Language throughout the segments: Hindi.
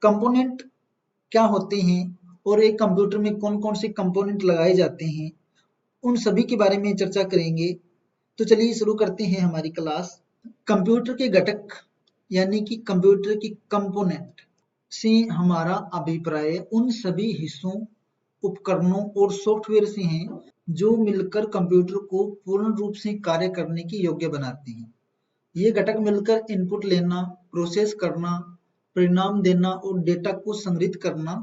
कंपोनेंट क्या होते हैं और एक कंप्यूटर में कौन कौन से कंपोनेंट लगाए जाते हैं, उन सभी के बारे में चर्चा करेंगे। तो चलिए शुरू करते हैं हमारी क्लास। कंप्यूटर के घटक यानी कि कंप्यूटर की कंपोनेंट से हमारा अभिप्राय उन सभी हिस्सों, उपकरणों और सॉफ्टवेयर से हैं जो मिलकर कंप्यूटर को पूर्ण रूप से कार्य करने की योग्य बनाते हैं। ये घटक मिलकर इनपुट लेना, प्रोसेस करना, परिणाम देना और डेटा को संग्रहित करना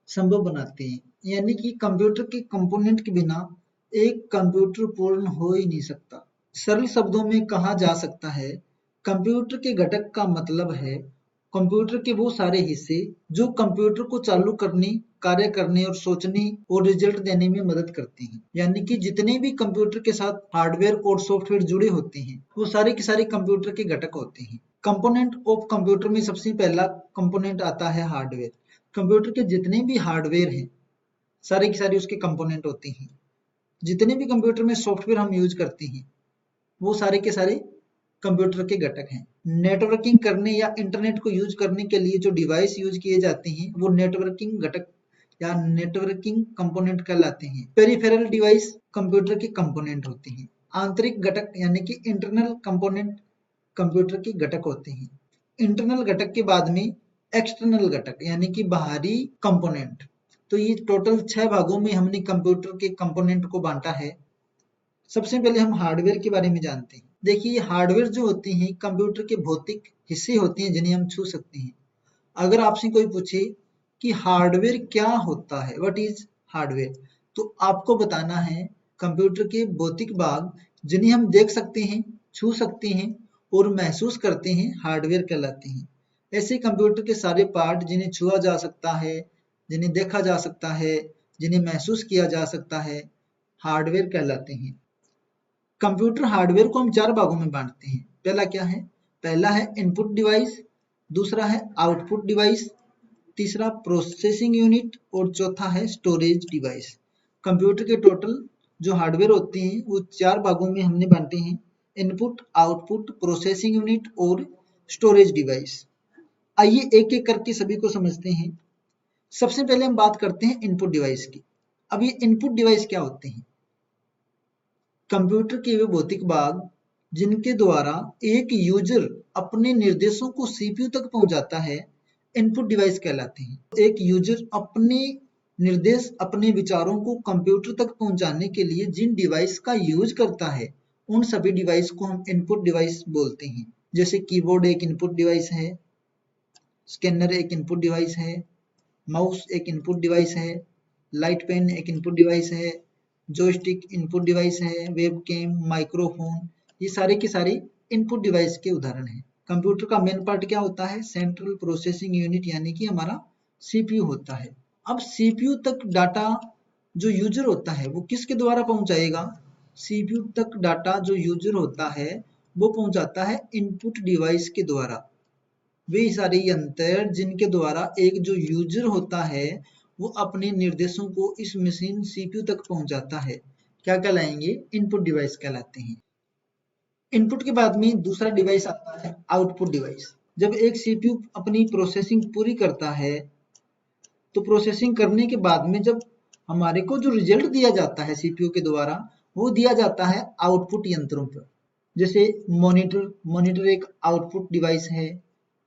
संभव बनाते हैं। यानी कि कंप्यूटर के कंपोनेंट के बिना एक कंप्यूटर पूर्ण हो ही नहीं सकता। सरल शब्दों में कहा जा सकता है, कंप्यूटर के घटक का मतलब है कंप्यूटर के वो सारे हिस्से जो कंप्यूटर को चालू करने, कार्य करने और सोचने और रिजल्ट देने में मदद करते हैं। यानी कि जितने भी कंप्यूटर के साथ हार्डवेयर और सॉफ्टवेयर जुड़े होते हैं वो सारे के सारे कंप्यूटर के घटक होते हैं। कंपोनेंट ऑफ कंप्यूटर में सबसे पहला कंपोनेंट आता है हार्डवेयर। कंप्यूटर के जितने भी हार्डवेयर हैं सारे के सारे उसके कंपोनेंट होते हैं। जितने भी कंप्यूटर में सॉफ्टवेयर हम यूज करते हैं वो सारे के सारे कंप्यूटर के घटक हैं। नेटवर्किंग करने या इंटरनेट को यूज करने के लिए जो डिवाइस यूज किए जाते हैं वो नेटवर्किंग घटक या नेटवर्किंग कंपोनेंट कहलाते हैं। पेरिफेरल डिवाइस कंप्यूटर के कंपोनेंट होते हैं। आंतरिक घटक यानी कि इंटरनल कंपोनेंट कंप्यूटर के घटक होते हैं। इंटरनल घटक के बाद में एक्सटर्नल घटक यानी कि बाहरी कंपोनेंट। तो ये टोटल 6 भागों में हमने कंप्यूटर के कंपोनेंट को बांटा है। सबसे पहले हम हार्डवेयर के बारे में जानते हैं। देखिए, हार्डवेयर जो होते हैं कंप्यूटर के भौतिक हिस्से होते हैं जिन्हें हम छू सकते हैं। अगर आपसे कोई पूछे कि हार्डवेयर क्या होता है, व्हाट इज हार्डवेयर, तो आपको बताना है कंप्यूटर के भौतिक भाग जिन्हें हम देख सकते हैं, छू सकते हैं और महसूस करते हैं, हार्डवेयर कहलाते हैं। ऐसे कंप्यूटर के सारे पार्ट जिन्हें छुआ जा सकता है, जिन्हें देखा जा सकता है, जिन्हें महसूस किया जा सकता है, हार्डवेयर कहलाते हैं। कंप्यूटर हार्डवेयर को हम 4 भागों में बांटते हैं। पहला क्या है? पहला है इनपुट डिवाइस, दूसरा है आउटपुट डिवाइस, तीसरा प्रोसेसिंग यूनिट और चौथा है स्टोरेज डिवाइस। कंप्यूटर के टोटल जो हार्डवेयर होते हैं वो 4 भागों में हमने बांटे हैं, इनपुट, आउटपुट, प्रोसेसिंग यूनिट और स्टोरेज डिवाइस। आइए एक एक करके सभी को समझते हैं। सबसे पहले हम बात करते हैं इनपुट डिवाइस की। अब ये इनपुट डिवाइस क्या होते हैं? कंप्यूटर के वे भौतिक भाग जिनके द्वारा एक यूजर अपने निर्देशों को सीपीयू तक पहुंचाता है, इनपुट डिवाइस कहलाते हैं। एक यूजर अपने निर्देश, अपने विचारों को कंप्यूटर तक पहुंचाने के लिए जिन डिवाइस का यूज करता है उन सभी डिवाइस को हम इनपुट डिवाइस बोलते हैं। जैसे कीबोर्ड एक इनपुट डिवाइस है, स्कैनर एक इनपुट डिवाइस है, माउस एक इनपुट डिवाइस है, लाइट पेन एक इनपुट डिवाइस है, जॉयस्टिक इनपुट डिवाइस है, वेबकैम, माइक्रोफोन, ये सारे के सारे इनपुट डिवाइस के उदाहरण हैं। कंप्यूटर का मेन पार्ट क्या होता है? सेंट्रल प्रोसेसिंग यूनिट यानी कि हमारा सीपीयू होता है। अब सीपीयू तक डाटा जो यूजर होता है वो किसके द्वारा पहुंचाएगा? सीपीयू तक डाटा जो यूजर होता है वो पहुंचाता है इनपुट डिवाइस के द्वारा। वे सारे यंत्र जिनके द्वारा एक जो यूजर होता है वो अपने निर्देशों को इस मशीन सीपीयू तक पहुंचाता है, क्या कहलाएंगे? इनपुट डिवाइस कहलाते हैं। इनपुट के बाद में दूसरा डिवाइस आता है आउटपुट डिवाइस। जब एक सीपीयू अपनी प्रोसेसिंग पूरी करता है तो प्रोसेसिंग करने के बाद में जब हमारे को जो रिजल्ट दिया जाता है सीपीयू के द्वारा वो दिया जाता है आउटपुट यंत्रों पर। जैसे मॉनिटर एक आउटपुट डिवाइस है,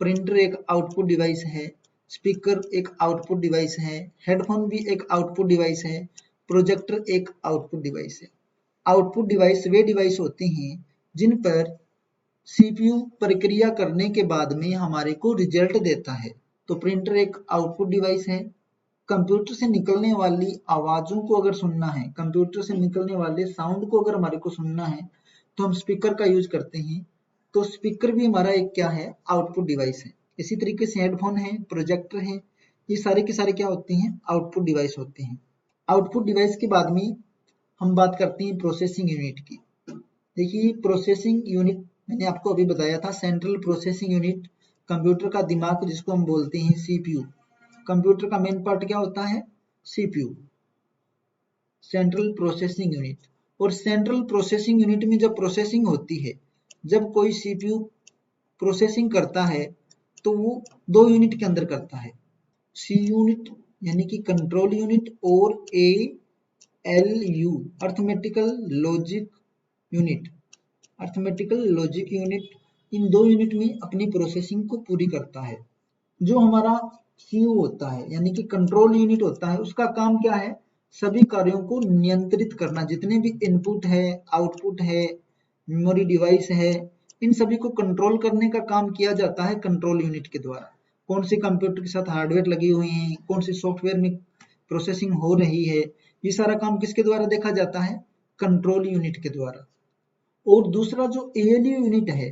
प्रिंटर एक आउटपुट डिवाइस है, स्पीकर एक आउटपुट डिवाइस है, हेडफोन भी एक आउटपुट डिवाइस है, प्रोजेक्टर एक आउटपुट डिवाइस है। आउटपुट डिवाइस वे डिवाइस होते हैं जिन पर सीपीयू प्रक्रिया करने के बाद में हमारे को रिजल्ट देता है। तो प्रिंटर एक आउटपुट डिवाइस है। कंप्यूटर से निकलने वाली आवाजों को अगर सुनना है, कंप्यूटर से निकलने वाले साउंड को अगर हमारे को सुनना है तो हम स्पीकर का यूज करते हैं। तो स्पीकर भी हमारा एक क्या है? आउटपुट डिवाइस है। इसी तरीके से हेडफोन है, प्रोजेक्टर है, ये सारे के सारे क्या होते हैं? आउटपुट डिवाइस होते हैं। आउटपुट डिवाइस के बाद में हम बात करते हैं प्रोसेसिंग यूनिट की। देखिए, प्रोसेसिंग यूनिट मैंने आपको अभी बताया था, सेंट्रल प्रोसेसिंग यूनिट कंप्यूटर का दिमाग जिसको हम बोलते हैं सीपीयू। कंप्यूटर का मेन पार्ट क्या होता है? CPU, central processing unit. और सेंट्रल प्रोसेसिंग यूनिट में जब प्रोसेसिंग होती है, जब कोई सीपीयू प्रोसेसिंग करता है तो वो 2 यूनिट के अंदर करता है। सी यूनिट यानी कि कंट्रोल यूनिट और ALU arithmetical logic unit, arithmetical logic unit in दो यूनिट में अपनी प्रोसेसिंग को पूरी करता है। जो हमारा CU होता है यानी कि कंट्रोल यूनिट होता है, उसका काम क्या है, सभी कार्यों को नियंत्रित करना, जितने भी इनपुट है, आउटपुट है, मेमोरी डिवाइस है, इन सभी को कंट्रोल करने का काम किया जाता है कंट्रोल यूनिट के द्वारा। कौन से कंप्यूटर के साथ हार्डवेयर लगी हुई हैं, कौन से सॉफ्टवेयर में प्रोसेसिंग हो रही है, ये सारा काम किसके द्वारा देखा जाता है, कंट्रोल यूनिट के द्वारा। और दूसरा जो ALU यूनिट है,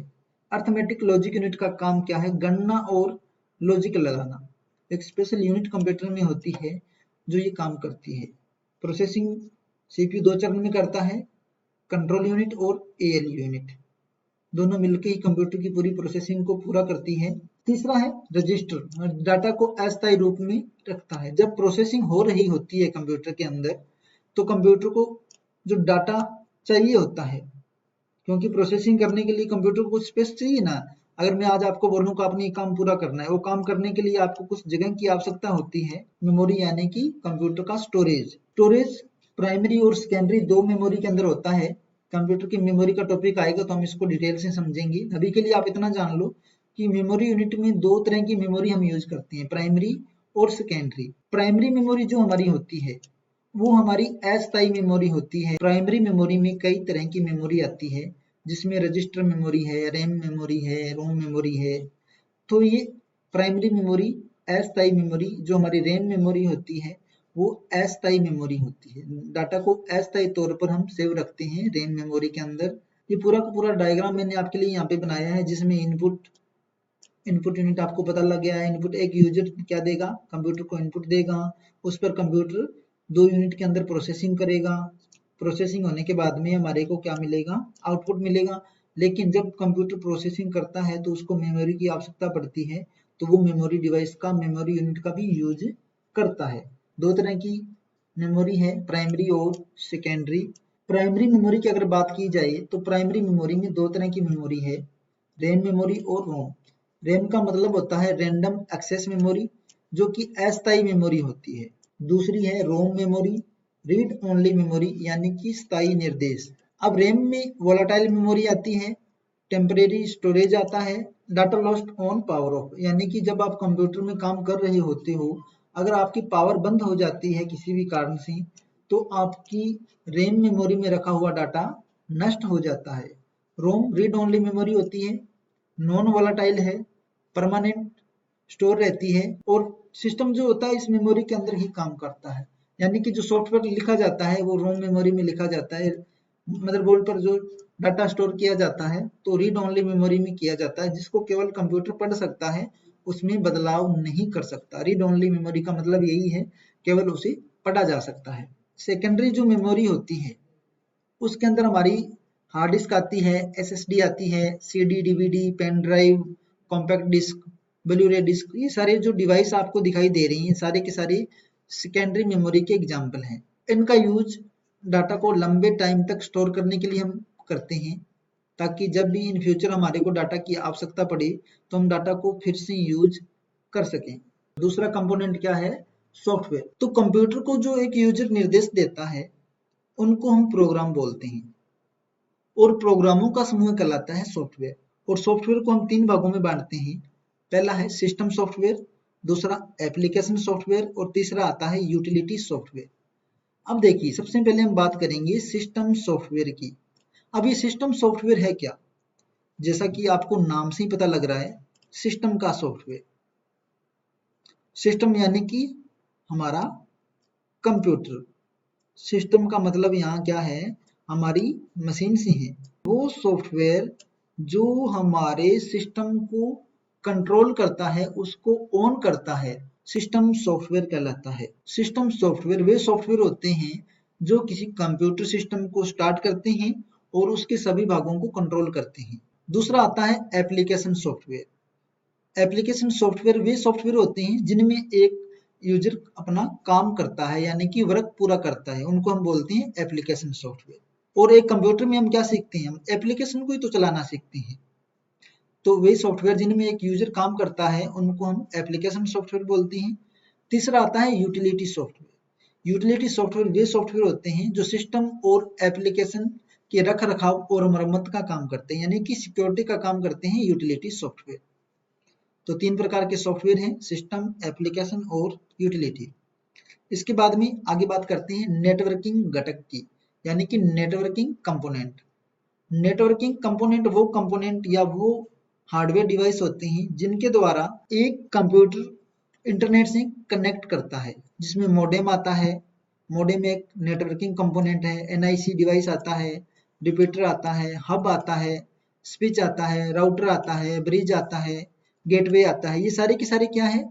अर्थमेटिक लॉजिक यूनिट का काम क्या है, गणना और लॉजिक लगाना। एक स्पेशल यूनिट कंप्यूटर में होती है जो ये काम करती है। प्रोसेसिंग CPU दो चरण में करता है, कंट्रोल यूनिट और ALU यूनिट दोनों मिलकर ही कंप्यूटर की पूरी प्रोसेसिंग को पूरा करती है। तीसरा है रजिस्टर, डाटा को अस्थायी रूप में रखता है। जब प्रोसेसिंग हो रही होती है कंप्यूटर के अंदर, तो कंप्यूटर को जो डाटा चाहिए होता है, क्योंकि प्रोसेसिंग करने के लिए कंप्यूटर को कुछ स्पेस चाहिए ना। अगर मैं आज आपको बोलूं कि आपने ये काम पूरा करना है, वो काम करने के लिए आपको कुछ जगह की आवश्यकता होती है, मेमोरी यानी कि कंप्यूटर का स्टोरेज प्राइमरी और सेकेंडरी दो मेमोरी के अंदर होता है। कंप्यूटर की मेमोरी का टॉपिक आएगा तो हम इसको डिटेल से समझेंगे। अभी के लिए आप इतना जान लो कि मेमोरी यूनिट में दो तरह की मेमोरी हम यूज करते हैं, प्राइमरी और सेकेंडरी। प्राइमरी मेमोरी जो हमारी होती है वो हमारी अस्थायी मेमोरी होती है। प्राइमरी मेमोरी में कई तरह की मेमोरी आती है, जिसमें रजिस्टर मेमोरी है, रैम मेमोरी है, रोम मेमोरी है। तो ये प्राइमरी मेमोरी, अस्थायी मेमोरी जो हमारी रैम मेमोरी होती है वो अस्थायी मेमोरी होती है। डाटा को अस्थायी तौर पर हम सेव रखते हैं रैम मेमोरी के अंदर। ये पूरा का पूरा डायग्राम मैंने आपके लिए यहाँ पे बनाया है, जिसमें इनपुट यूनिट आपको पता लग गया है। इनपुट एक यूजर क्या देगा, कंप्यूटर को इनपुट देगा, उस पर कंप्यूटर दो यूनिट के अंदर प्रोसेसिंग करेगा। प्रोसेसिंग होने के बाद में हमारे को क्या मिलेगा, आउटपुट मिलेगा। लेकिन जब कंप्यूटर प्रोसेसिंग करता है तो उसको मेमोरी की आवश्यकता पड़ती है, तो वो मेमोरी डिवाइस का, मेमोरी यूनिट का भी यूज करता है। दो तरह की मेमोरी है, प्राइमरी और सेकेंडरी। प्राइमरी मेमोरी की अगर बात की जाए तो प्राइमरी मेमोरी में दो तरह की मेमोरी है, रैम मेमोरी और रोम। रैम का मतलब होता है रैंडम एक्सेस मेमोरी, जो कि अस्थायी मेमोरी होती है। दूसरी है रोम मेमोरी, रीड ओनली मेमोरी यानी कि स्थायी निर्देश। अब रैम में वोलाटाइल मेमोरी आती है, टेम्परेरी स्टोरेज आता है, data lost on power of, यानी कि जब आप कंप्यूटर में काम कर रहे होते हो, अगर आपकी पावर बंद हो जाती है किसी भी कारण से, तो आपकी रैम मेमोरी में रखा हुआ डाटा नष्ट हो जाता है। रोम रीड ओनली मेमोरी होती है, नॉन वोलाटाइल है, परमानेंट स्टोर रहती है, और सिस्टम जो होता है इस मेमोरी के अंदर ही काम करता है। यानी कि जो सॉफ्टवेयर लिखा जाता है वो रोम मेमोरी में लिखा जाता है। मदरबोर्ड पर जो डाटा स्टोर किया जाता है तो रीड ओनली मेमोरी में किया जाता है, जिसको केवल कंप्यूटर पढ़ सकता है, उसमें बदलाव नहीं कर सकता। रीड ओनली मेमोरी का मतलब यही है, केवल उसे पढ़ा जा सकता है। सेकेंडरी जो मेमोरी होती है उसके अंदर हमारी हार्ड डिस्क आती है, SSD आती है, CD, DVD, pen drive, compact disc, Blu-ray disc, ये सारे जो डिवाइस आपको दिखाई दे रही हैं सारे के सारे सेकेंडरी मेमोरी के एग्जाम्पल हैं। इनका यूज डाटा को लंबे टाइम तक स्टोर करने के लिए हम करते हैं, ताकि जब भी इन फ्यूचर हमारे को डाटा की आवश्यकता पड़े तो हम डाटा को फिर से यूज कर सकें। दूसरा कंपोनेंट क्या है, सॉफ्टवेयर। तो कंप्यूटर को जो एक यूजर निर्देश देता है उनको हम प्रोग्राम बोलते हैं, और प्रोग्रामों का समूह कहलाता है सॉफ्टवेयर। और सॉफ्टवेयर को हम तीन भागों में बांटते हैं। पहला है सिस्टम सॉफ्टवेयर, दूसरा एप्लीकेशन सॉफ्टवेयर, और तीसरा आता है यूटिलिटी सॉफ्टवेयर। अब देखिए, सबसे पहले हम बात करेंगे सिस्टम सॉफ्टवेयर की। अब ये सिस्टम सॉफ्टवेयर है क्या, जैसा कि आपको नाम से ही पता लग रहा है, सिस्टम का सॉफ्टवेयर। सिस्टम यानी कि हमारा कंप्यूटर। सिस्टम का मतलब यहाँ क्या है, हमारी मशीन से है। वो सॉफ्टवेयर जो हमारे सिस्टम को कंट्रोल करता है, उसको ऑन करता है, सिस्टम सॉफ्टवेयर कहलाता है। सिस्टम सॉफ्टवेयर वे सॉफ्टवेयर होते हैं जो किसी कंप्यूटर सिस्टम को स्टार्ट करते हैं और उसके सभी भागों को कंट्रोल करते हैं। दूसरा आता है एप्लीकेशन सॉफ्टवेयर। एप्लीकेशन सॉफ्टवेयर वे सॉफ्टवेयर होते हैं जिनमें एक यूजर अपना काम करता है, यानी कि वर्क पूरा करता है, उनको हम बोलते हैं एप्लीकेशन सॉफ्टवेयर। और एक कंप्यूटर में हम क्या सीखते हैं, हम एप्लीकेशन को ही तो चलाना सीखते हैं। तो वे सॉफ्टवेयर जिनमें एक यूजर काम करता है उनको हम एप्लीकेशन सॉफ्टवेयर बोलते हैं। तीसरा आता है यूटिलिटी सॉफ्टवेयर। यूटिलिटी सॉफ्टवेयर वे सॉफ्टवेयर होते हैं जो सिस्टम और एप्लीकेशन के रख रखाव और मरम्मत का काम करते हैं, यानी कि सिक्योरिटी का काम करते हैं यूटिलिटी सॉफ्टवेयर। तो 3 प्रकार के सॉफ्टवेयर हैं, सिस्टम, एप्लीकेशन और यूटिलिटी। इसके बाद में आगे बात करते हैं नेटवर्किंग घटक की, यानी कि नेटवर्किंग कंपोनेंट। नेटवर्किंग कंपोनेंट वो कंपोनेंट या वो हार्डवेयर डिवाइस होते हैं जिनके द्वारा एक कंप्यूटर इंटरनेट से कनेक्ट करता है, जिसमें मॉडेम आता है। मॉडेम एक नेटवर्किंग कंपोनेंट है। एनआईसी डिवाइस आता है, रिपीटर आता है, हब आता है, स्विच आता है, राउटर आता है, ब्रिज आता है, गेटवे आता है। ये सारे के सारे क्या है?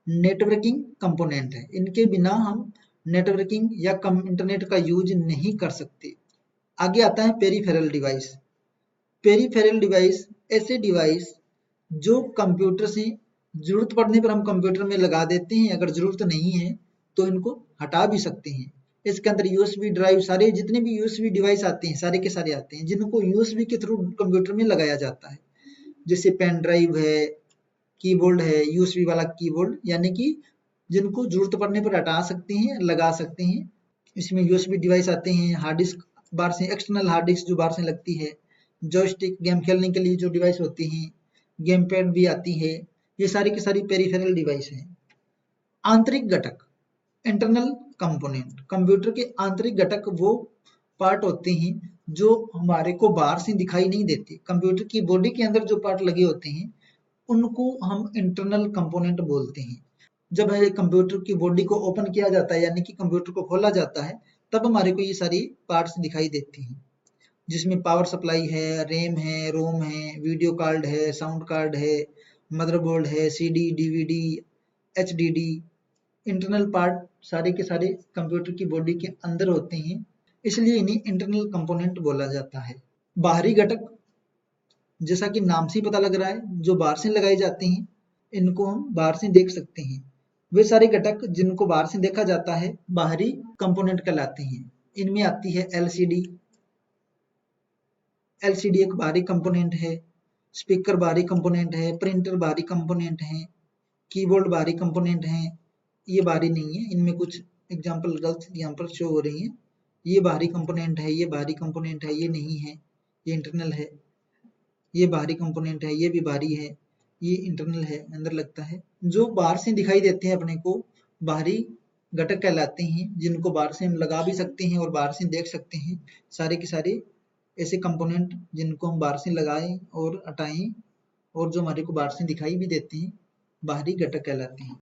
नेटवर्किंग कंपोनेंट है। इनके बिना हम नेटवर्किंग या कम इंटरनेट का यूज नहीं कर सकते। आगे आता है पेरिफेरल डिवाइस। पेरिफेरल डिवाइस ऐसे डिवाइस जो कंप्यूटर से जरूरत पड़ने पर हम कंप्यूटर में लगा देते हैं, अगर जरूरत नहीं है तो इनको हटा भी सकते हैं। इसके अंदर यूएसबी ड्राइव, सारे जितने भी यूएसबी डिवाइस आते हैं सारे के सारे आते हैं जिनको यूएसबी के थ्रू कंप्यूटर में लगाया जाता है। जैसे पेन ड्राइव है, कीबोर्ड है, यूएसबी वाला कीबोर्ड, यानी कि जिनको जरूरत पड़ने पर हटा सकते हैं, लगा सकते हैं। इसमें यूएसबी डिवाइस आते हैं, हार्ड डिस्क बाहर से, एक्सटर्नल हार्ड डिस्क जो बाहर से लगती है, जॉयस्टिक गेम खेलने के लिए जो डिवाइस होती हैं, गेम पैड भी आती है। ये सारी की सारी पेरिफेरल डिवाइस हैं। आंतरिक घटक, इंटरनल कंपोनेंट। कंप्यूटर के आंतरिक घटक वो पार्ट होते हैं जो हमारे को बाहर से दिखाई नहीं देते। कंप्यूटर की बॉडी के अंदर जो पार्ट लगे होते हैं उनको हम इंटरनल कंपोनेंट बोलते हैं। जब कंप्यूटर की बॉडी को ओपन किया जाता है, यानी कि कंप्यूटर को खोला जाता है, तब हमारे को ये सारी पार्ट्स दिखाई देती हैं, जिसमें पावर सप्लाई है, रैम है, रोम है, वीडियो कार्ड है, साउंड कार्ड है, मदरबोर्ड है, CD, DVD, HDD. Internal part सारे के सारे कंप्यूटर की बॉडी के अंदर होते हैं, इसलिए इन्हें इंटरनल कंपोनेंट बोला जाता है। बाहरी घटक, जैसा कि नाम से ही पता लग रहा है, जो बाहर से लगाए जाते हैं, इनको हम बाहर से देख सकते हैं। वे सारे घटक जिनको बाहर से देखा जाता है बाहरी कंपोनेंट कहलाते हैं। इनमें आती है एलसीडी। एलसीडी एक बाहरी कंपोनेंट है। स्पीकर बाहरी कंपोनेंट है। प्रिंटर बाहरी कंपोनेंट है। कीबोर्ड बाहरी कंपोनेंट है। ये बाहरी नहीं है, इनमें कुछ एग्जाम्पल गलत यहाँ पर शो हो रही है। ये बाहरी कंपोनेंट है, ये बाहरी कंपोनेंट है, ये नहीं है, ये इंटरनल है। ये बाहरी कंपोनेंट है, ये भी बाहरी है, ये इंटरनल है, अंदर लगता है। जो बाहर से दिखाई देते हैं अपने को बाहरी घटक कहलाते हैं, जिनको बाहर से हम लगा भी सकते हैं और बाहर से देख सकते हैं। सारे के सारे ऐसे कंपोनेंट जिनको हम बाहर से लगाएं और हटाएं और जो हमारे को बाहर से दिखाई भी देते हैं, बाहरी घटक कहलाते हैं।